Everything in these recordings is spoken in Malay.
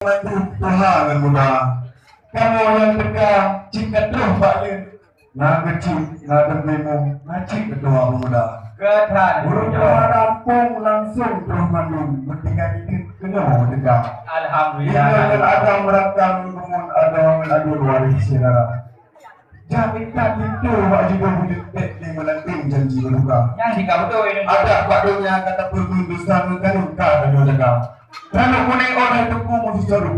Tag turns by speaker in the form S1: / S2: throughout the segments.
S1: Tuhan muda. Kamu yang tegak jika terus balik. Nak kecil, nak termemo, ngacik ketua muda.
S2: Ketan.
S1: Burung rampung langsung terus mandung. Bertingkat itu kena tegak.
S2: Alhamdulillah.
S1: Ini ada merakam namun ada mengadu waris saudara. Jangan itu Pak juga boleh di melanting janji berduka.
S2: Yang di kau tu ini.
S1: Ada Pak Dunia kata pergundusan kan uka dan jaga. Lalu kuning orang itu mesti seru.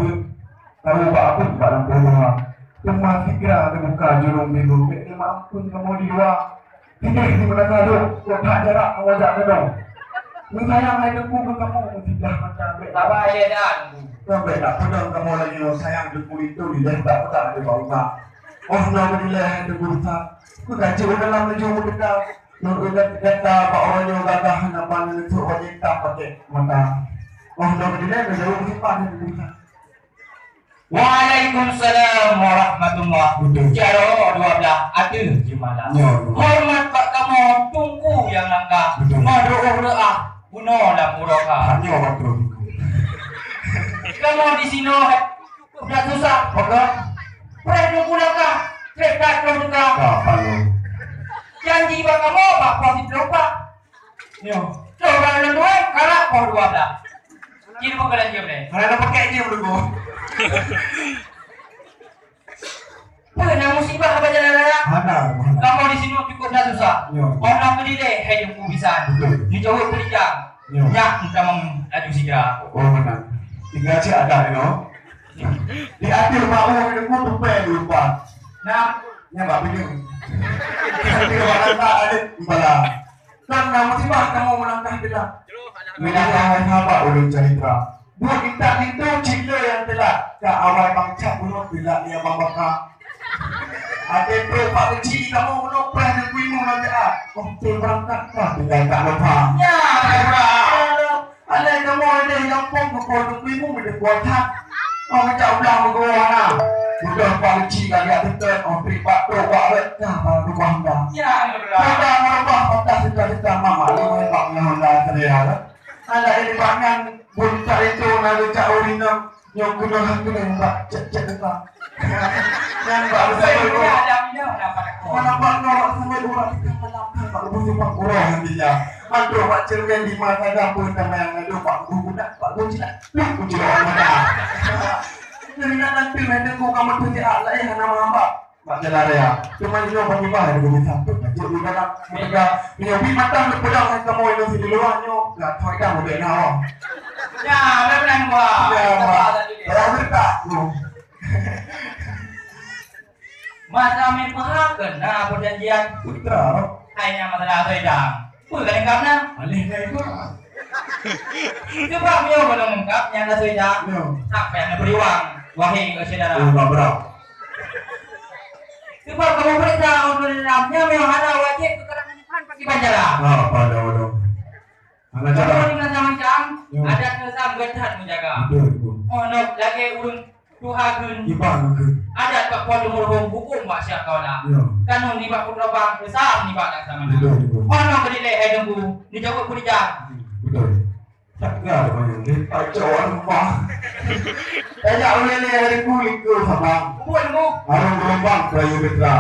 S1: Tahu Pak apa Pak lampu rumah. Cuma segera terbuka jurung biru. Ini mampun kamu di luar. Tidak di mana lalu. Kau tak jarak mengajak kedong. Sayang itu kamu mesti dah macam.
S2: Sabar ya dan.
S1: Sampai tak pedang kamu lagi sayang di kulit itu di dah tak ada bau. Oh, alhamdulillah itu berusaha. Aku kacau dalam lejong dekat. Nunggu kata Pak orang yang gagah nampak itu wajib tak pakai mata. Oh, alhamdulillah itu jauh simpan itu berusaha.
S2: Waalaikumsalam warahmatullahi wabarakatuh. Jaro 12 ada gimana? Hormat Pak kamu tunggu yang langkah. Madro'ah bunuh dan muraka.
S1: Hanya waktu.
S2: Kamu di sini sudah susah, pokok. Perlu gunakan trekat produk.
S1: Apa lo?
S2: Janji bak kamu Pak positif lupa. Yo, coba nentuin kalah kau 12. Kini kau kalian jam ni.
S1: Mana pakai je dulu.
S2: Pernah musibah apa jalan raya?
S1: Mana?
S2: Kamu di sini cukup dah susah. Orang berdiri, hidupku bisa. Dijauh berjam. Ya, kita mengadu siga.
S1: Oh benar. Tinggal si ada no. Di akhir mau itu tupai lupa.
S2: Nah,
S1: Nyampak begini. Tapi orang tak ada bala. Dan nama musibah kamu melangkah tidak. Menangkah apa ulun cerita. Buat kita itu cinta yang telah ke awal bangsa bunuh bila dia membakar. Ada berapa kecil kamu bunuh pernah kuimu nanti oh tu berangkat lah tinggal tak lupa.
S2: ya,
S1: Ada kamu ada yang pun berkuat kuimu berkuat hak. Oh macam ulang berkuat lah. Sudah pak kecil kali ada ter oh privat tu buat dah baru rumah dah.
S2: ya,
S1: Sudah merubah kota sudah mama lima pak Honda saya. Ada ini banyak buntah itu lalu cak urina yang kena hakuna mbak cek dekat. Yang baru saya
S2: saya ada video dapat aku.
S1: mana pak norak sampai orang kita melapar pak lebih pak kurang nantinya. Mantu pak cermin di mata dapur sama yang ada pak budak pak bucilah. Lu bucilah mana? Jadi nanti menunggu kamu tu dia lah yang nama mbak. Pak Jalaria. Cuma dia bagi bahan dia bisa. Jadi di dalam mereka nyobi mata nak pedang kamu itu di luarnya. Lah thoi kamu dia nawa.
S2: Ya, benar gua.
S1: Ya, Pak. Berita.
S2: Masa main pahakan nah perjanjian.
S1: Putra.
S2: Hanya masalah sedang. Pun kan engkau na.
S1: Alih dari itu.
S2: Coba mio belum engkap yang dah sedang. Sampai yang beri uang. Wahai ke saudara.
S1: Enggak berapa.
S2: Coba kamu perintah untuk dalamnya mio ada wajib keterangan pakai banjara.
S1: Apa dah. Anak cara.
S2: Kalau dengan macam ada kesam getat menjaga.
S1: Betul.
S2: Oh no, lagi urun tuhagun.
S1: Ibang ke.
S2: Ada pak padu murhum hukum mak siap kau nak. Kanun ni pak pun bang besar ni pak nak sama.
S1: Betul.
S2: Oh no berdiri hidungku dijawab kurijang.
S1: Betul. Tak ada banyak ni. Pacawan mah. Tanya oleh ni hari kulit ke sama.
S2: Buat mu.
S1: Arung gelombang Prayu Mitra.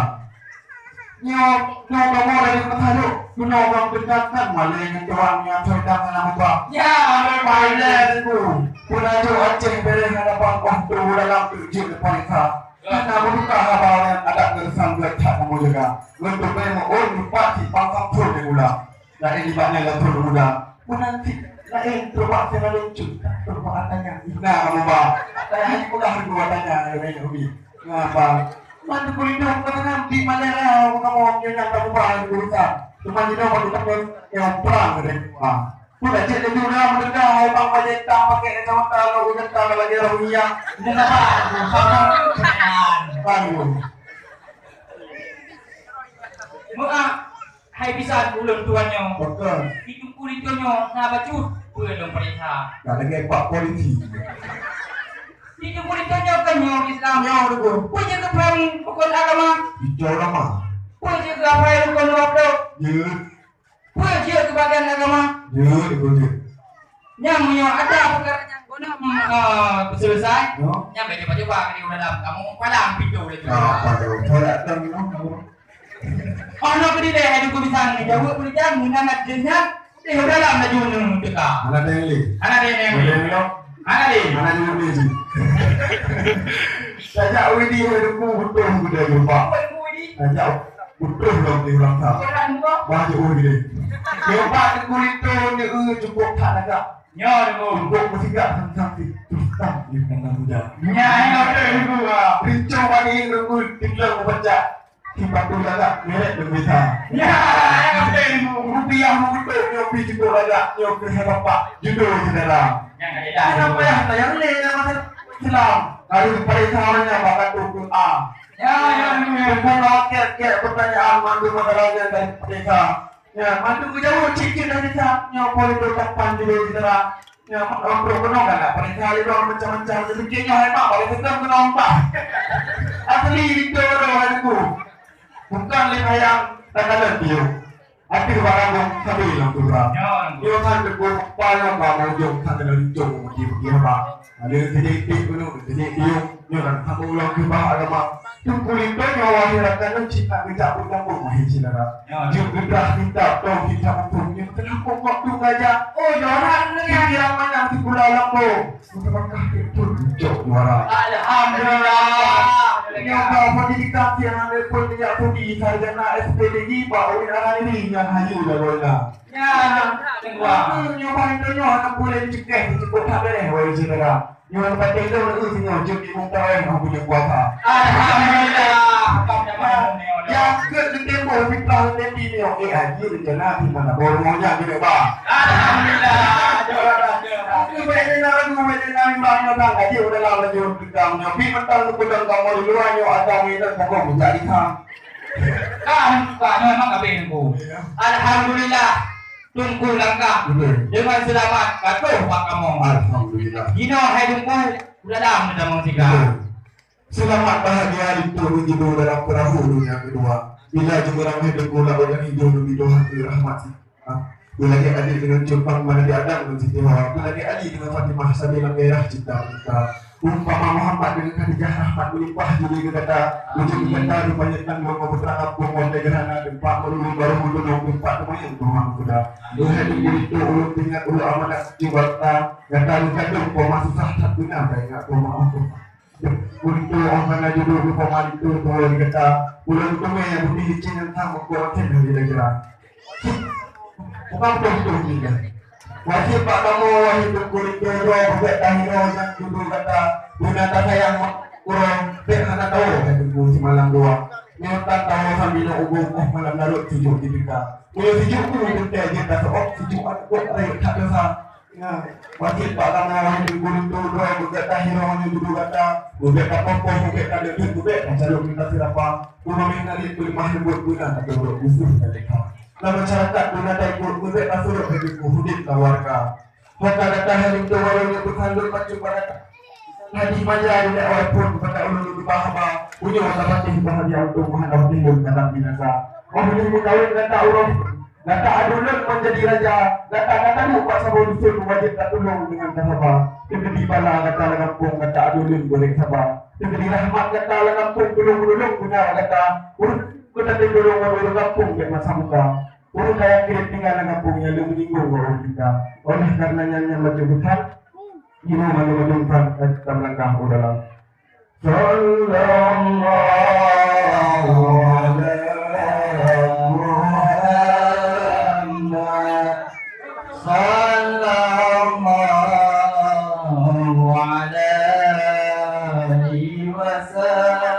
S1: Nyo kamu dari ketahu. Kuno bang berdasar malah yang tuannya sedang nama pak.
S2: Ya,
S1: Pilot itu. Kuna jo Aceh beri hadapan waktu dalam tujuh depan. Karena buka habaran ada kesan berkat kamu juga. Untuk memo bupati Pangkang Pur di Ula. Dan ini banyak yang turun muda. Menanti lain terbuat secara lucu. Perbuatannya. Nah kamu bah. Saya hanya pula perbuatannya. Ngapa? Mantu kulino kena di Malaya kamu yang kamu bah berusaha. Cuma dia mau dipakai yang perang gitu. Sudah jadi juga mendengar orang banyak tak pakai sama kalau udah tak lagi rohia.
S2: Ini apa?
S1: Baru.
S2: Muka hai bisa ulun tuannya.
S1: Betul.
S2: Itu kulitnya na bacut belum perintah.
S1: Tak lagi pak polisi.
S2: Itu kulitnya kan nyawa Islam.
S1: Nyawa dulu.
S2: Punya kepaling pukul agama.
S1: Hijau lama.
S2: Punya kepaling pukul waktu.
S1: Ya.
S2: Punya kebagian agama.
S1: Ya, betul.
S2: Yang ada perkara yang selesai.
S1: No.
S2: Nyampe coba-coba di dalam kamu palang pintu lagi.
S1: Pada saya datang
S2: Ano ko dito ay ko bisang ni jawu ko diyan muna na dinya. Udah dalam na jun teka.
S1: Mana deli?
S2: Ana dia yang
S1: Deli lo.
S2: Ana dia.
S1: Mana deli sih? Saya wedi hidupku betul sudah jumpa. Saya betul belum di ulang tahun. Banyak uri deh. Jumpa di kulito ni cukup tak ada.
S2: Nyo ko.
S1: Untuk musikat sampai terus di tengah muda.
S2: Nya ino ko.
S1: Rincau bani nunggu tinggal membaca. Tiba-tiba agak merek berbeza.
S2: Ya,
S1: rupiah mungkin nyopi juga banyak nyopi bapak judul saudara.
S2: yang ada.
S1: Kenapa ya? Yang ni nama Islam. Kalau perintahnya bahkan tujuh A. Bukan rakyat pertanyaan mandu masalahnya dari mereka. Ya, mandu jauh cikit dari sana. Nyopol itu depan juga saudara. Ya, orang berkenal kan? Perintah itu macam-macam. Sedikitnya hebat. Kalau sedang menampak. Asli itu orang itu. Bukan lima yang tak ada dia. Akhir barang yang sambil hilang turun. Dia kan berbuat payah bangun jom kan dengan jom pergi apa. Ada yang sedikit penuh, sedikit dia kan kamu ulang ke bah agama. Tu kulit tu nyawa hirakan cita kerja bercampur mahir saudara. Jom kita tahu kita punya kenapa waktu gajah. Oh orang dengan yang mana di pulau lampu. Mungkin itu jom juara.
S2: Alhamdulillah.
S1: Yang berapa pendidikan yang ada pun tidak pergi sarjana SPDG bahawa orang ini yang hayu dah boleh.
S2: Ya,
S1: Wah, nyobain tu nyobain boleh dicekek, cukup tak boleh, wajib saudara. Nyobain pakai tu nak usi nyobain di muka yang aku punya kuasa.
S2: Alhamdulillah.
S1: Yang ke fitnah nanti ni okey haji rencana di mana baru maunya gitu bah.
S2: Alhamdulillah.
S1: Aku boleh nak banyak orang haji udah lama jauh kita nyobain mentang mentang kamu di luar nyobain ada minat pokok mencari ham.
S2: Memang kabinku. Alhamdulillah. Tunggu langkah dengan selamat katuh Pak Kamu.
S1: Alhamdulillah.
S2: Gino hai tunggu udah dalam dalam tiga.
S1: Selamat bahagia itu hidup dalam perahu dunia kedua. Bila jemurang hidup gula orang hidup lebih doa ke rahmat. Bila dia adik dengan Jepang mana dia ada dengan Siti Hawa. Bila dia adik dengan Fatimah Sabila merah cinta kita. Umpama Muhammad dengan Khadijah rahmat melimpah juga dia kata. Ujung kata rupanya tanggung putra kampung wanda gerhana tempat melulu baru melulu tempat temuan Tuhan kuda. Doa itu ulun tinggal ulu amanat jiwata. Kata kandung koma susah tak guna ingat koma aku. Untuk orang judul di pemain itu boleh dikata bulan kami yang budi cina tamu kuatin dari negara. Bukan betul juga. Wajib Pak Kamu wajib berkulit dua buat tahiro yang judul kata guna sayang kurang berhana tahu yang tunggu si malam dua. Nyotan tahu sambil ubung malam larut tujuh di kita. Kalau tujuh pun kita kita seok tujuh aku ada tak dosa. Wajib Pak Kamu wajib berkulit dua buat tahiro yang judul kata buat apa pun buat ada duit buat macam kita siapa. Kurang mengenali tu lima buat guna tak berbuat khusus mereka. Dalam masyarakat guna taikul buat asur bagi kuhudit warga. Maka datang hari itu warga berkandung macam pada hadis majah di awal pun kepada ulun di bahaba punya wasapati bahagia untuk menghadap timbul dalam binasa. Orang mengkawin kata urus kata adulun menjadi raja kata lupa sabun dusun wajib tak tolong dengan sahabat. Kebedi bala kata lagampung kata adulun boleh sabar. Kebedi rahmat kata lagampung tolong guna kata urus kita tolong orang lagampung ke masa muka. Urus kaya kirim tinggal lagampungnya lu menyinggung orang kita. Oleh karenanya yang menyebutkan ini malu-malukan dalam langkah dalam Sallallahu alaihi Muhammad Sallallahu alaihi wasallam